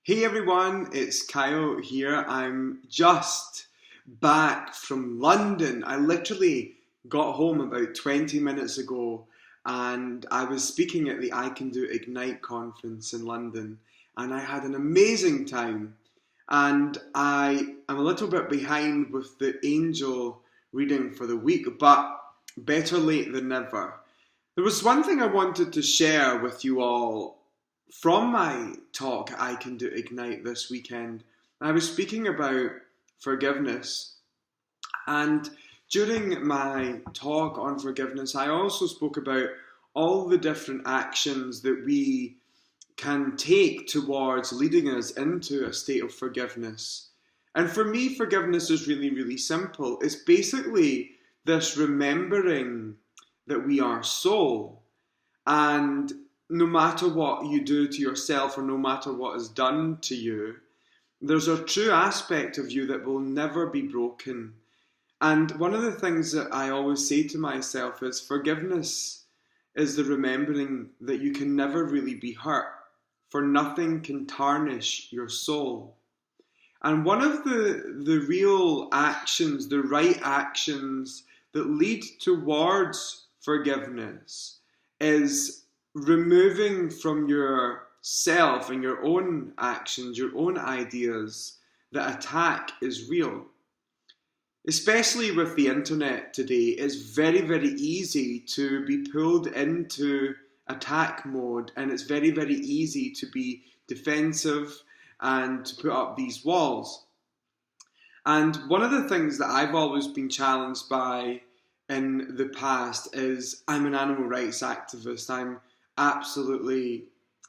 Hey everyone, it's Kyle here. I'm just back from London. I literally got home about 20 minutes ago and I was speaking at the I Can Do Ignite conference in London and I had an amazing time. And I am a little bit behind with the angel reading for the week, but better late than never. There was one thing I wanted to share with you all from my talk I Can Do Ignite this weekend. I was speaking about forgiveness, and during my talk on forgiveness, I also spoke about all the different actions that we can take towards leading us into a state of forgiveness. And for me, forgiveness is really, really simple. It's basically this remembering that we are soul, and no matter what you do to yourself or no matter what is done to you, there's a true aspect of you that will never be broken. And one of the things that I always say to myself is forgiveness is the remembering that you can never really be hurt, for nothing can tarnish your soul. And one of the real actions, the right actions that lead towards forgiveness is removing from yourself and your own actions, your own ideas, that attack is real. Especially with the internet today, it's very, very easy to be pulled into attack mode, and it's very, very easy to be defensive and to put up these walls. And one of the things that I've always been challenged by in the past is I'm an animal rights activist. I'm absolutely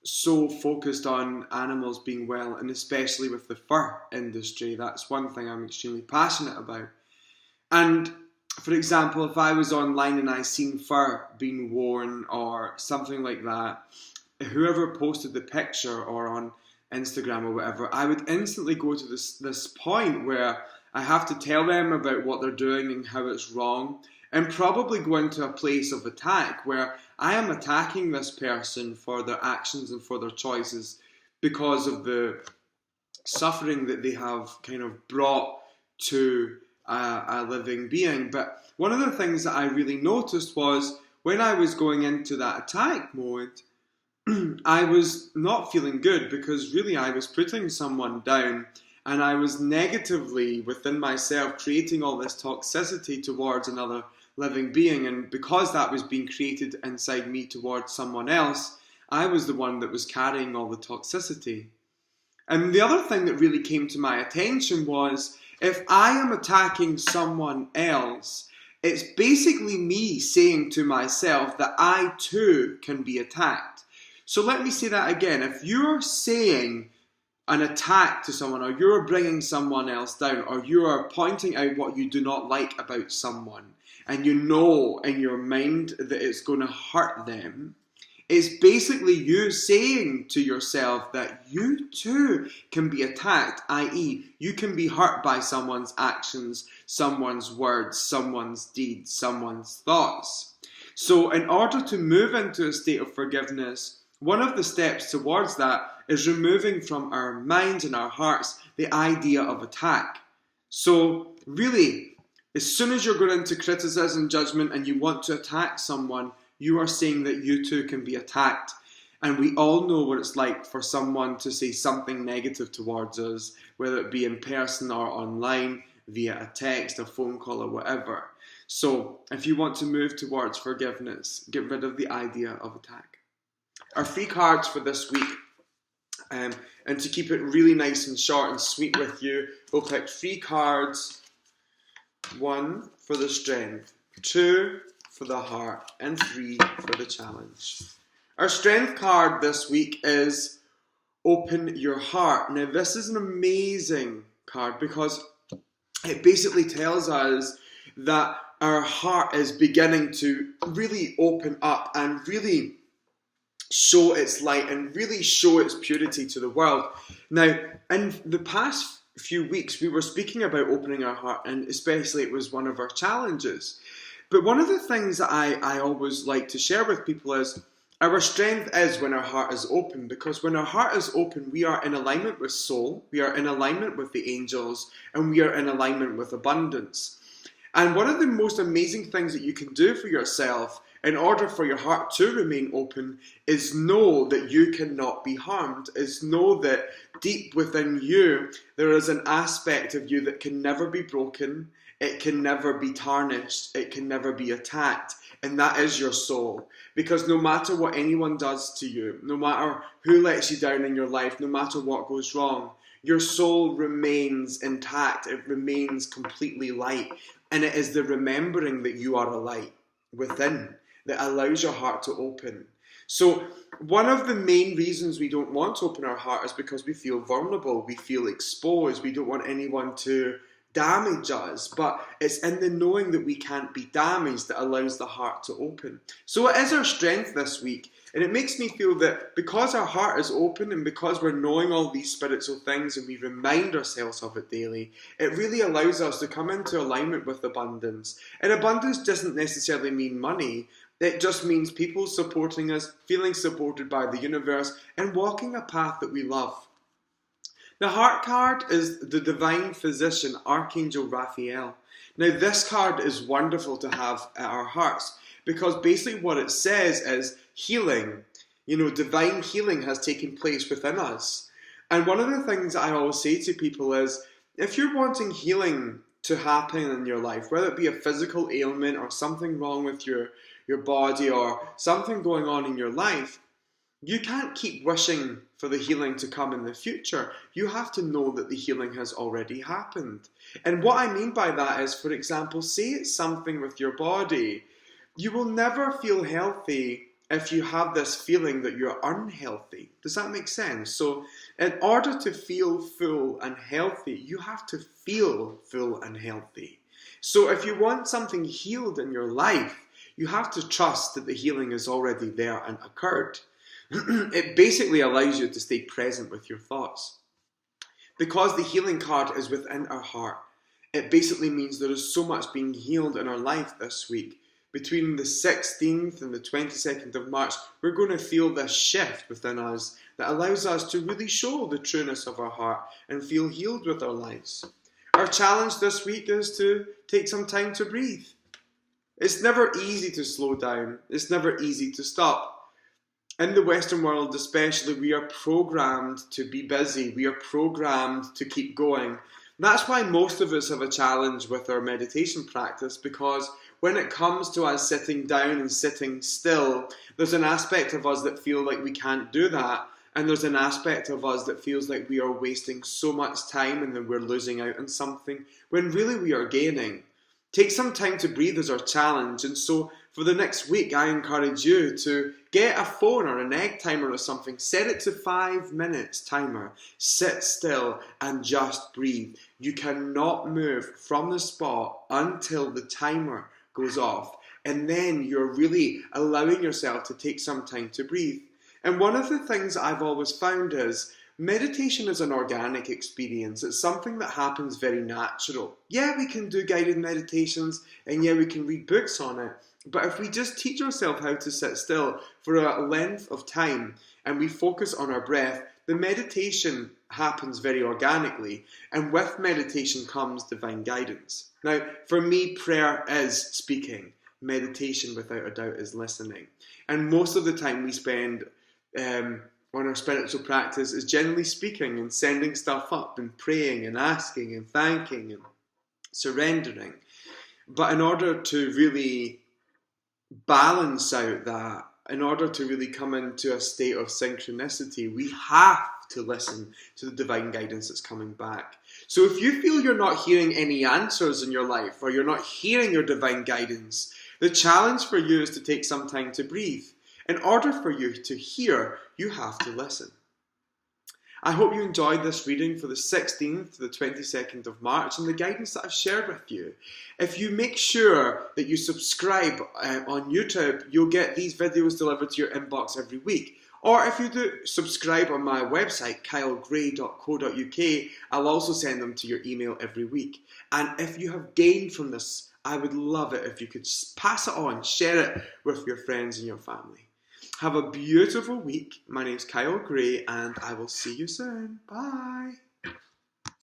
so focused on animals being well, and especially with the fur industry. That's one thing I'm extremely passionate about. And for example, if I was online and I seen fur being worn or something like that, whoever posted the picture or on Instagram or whatever, I would instantly go to this point where I have to tell them about what they're doing and how it's wrong, and probably go into a place of attack where I am attacking this person for their actions and for their choices because of the suffering that they have kind of brought to a living being. But one of the things that I really noticed was when I was going into that attack mode, I was not feeling good, because really I was putting someone down and I was negatively within myself creating all this toxicity towards another living being, and because that was being created inside me towards someone else, I was the one that was carrying all the toxicity. And the other thing that really came to my attention was, if I am attacking someone else, it's basically me saying to myself that I too can be attacked. So let me say that again. If you're saying an attack to someone, or you're bringing someone else down, or you are pointing out what you do not like about someone, and you know in your mind that it's going to hurt them, it's basically you saying to yourself that you too can be attacked, i.e. you can be hurt by someone's actions, someone's words, someone's deeds, someone's thoughts. So in order to move into a state of forgiveness, one of the steps towards that is removing from our minds and our hearts the idea of attack. So really, as soon as you're going into criticism, judgment, and you want to attack someone, you are saying that you too can be attacked. And we all know what it's like for someone to say something negative towards us, whether it be in person or online, via a text, a phone call, or whatever. So if you want to move towards forgiveness, get rid of the idea of attack. Our free cards for this week, and to keep it really nice and short and sweet with you, we'll pick 3 cards. 1 for the strength, 2 for the heart, and 3 for the challenge. Our strength card this week is Open Your Heart. Now this is an amazing card because it basically tells us that our heart is beginning to really open up and really show its light and really show its purity to the world. Now, in the past few weeks, we were speaking about opening our heart, and especially it was one of our challenges. But one of the things that I always like to share with people is Our strength is when our heart is open, because when our heart is open, we are in alignment with soul, we are in alignment with the angels, and we are in alignment with abundance. And one of the most amazing things that you can do for yourself in order for your heart to remain open is know that you cannot be harmed, is know that deep within you there is an aspect of you that can never be broken, it can never be tarnished, it can never be attacked, and that is your soul. Because no matter what anyone does to you, no matter who lets you down in your life, no matter what goes wrong, your soul remains intact, it remains completely light. And it is the remembering that you are a light within that allows your heart to open. So one of the main reasons we don't want to open our heart is because we feel vulnerable, we feel exposed, we don't want anyone to damage us, but it's in the knowing that we can't be damaged that allows the heart to open. So it is our strength this week, and it makes me feel that because our heart is open and because we're knowing all these spiritual things and we remind ourselves of it daily, it really allows us to come into alignment with abundance. And abundance doesn't necessarily mean money. It just means people supporting us, feeling supported by the universe, and walking a path that we love. The heart card is the divine physician, Archangel Raphael. Now this card is wonderful to have at our hearts because basically what it says is healing. Divine healing has taken place within us. And one of the things I always say to people is, if you're wanting healing to happen in your life, whether it be a physical ailment or something wrong with your body or something going on in your life, you can't keep wishing for the healing to come in the future. You have to know that the healing has already happened. And what I mean by that is, for example, say it's something with your body. You will never feel healthy if you have this feeling that you're unhealthy. Does that make sense? So in order to feel full and healthy, you have to feel full and healthy. So if you want something healed in your life, you have to trust that the healing is already there and occurred. It basically allows you to stay present with your thoughts. Because the healing card is within our heart, it basically means there is so much being healed in our life this week. Between the 16th and the 22nd of March, we're going to feel this shift within us that allows us to really show the trueness of our heart and feel healed with our lives. Our challenge this week is to take some time to breathe. It's never easy to slow down. It's never easy to stop. In the Western world especially, we are programmed to be busy. We are programmed to keep going. That's why most of us have a challenge with our meditation practice, because when it comes to us sitting down and sitting still, there's an aspect of us that feel like we can't do that. And there's an aspect of us that feels like we are wasting so much time and then we're losing out on something, when really we are gaining. Take some time to breathe is our challenge. And so for the next week, I encourage you to get a phone or an egg timer or something. Set it to 5 minutes timer. Sit still and just breathe. You cannot move from the spot until the timer goes off. And then you're really allowing yourself to take some time to breathe. And one of the things I've always found is meditation is an organic experience. It's something that happens very natural. Yeah, we can do guided meditations and yeah, we can read books on it. But if we just teach ourselves how to sit still for a length of time and we focus on our breath, the meditation happens very organically. And with meditation comes divine guidance. Now, for me, prayer is speaking. Meditation, without a doubt, is listening. And most of the time we spend on our spiritual practice is generally speaking and sending stuff up and praying and asking and thanking and surrendering. But in order to really balance out that, in order to really come into a state of synchronicity, we have to listen to the divine guidance that's coming back. So if you feel you're not hearing any answers in your life, or you're not hearing your divine guidance, the challenge for you is to take some time to breathe. In order for you to hear, you have to listen. I hope you enjoyed this reading for the 16th to the 22nd of March and the guidance that I've shared with you. If you make sure that you subscribe on YouTube, you'll get these videos delivered to your inbox every week. Or if you do subscribe on my website, kylegray.co.uk, I'll also send them to your email every week. And if you have gained from this, I would love it if you could pass it on, share it with your friends and your family. Have a beautiful week. My name's Kyle Gray, and I will see you soon. Bye.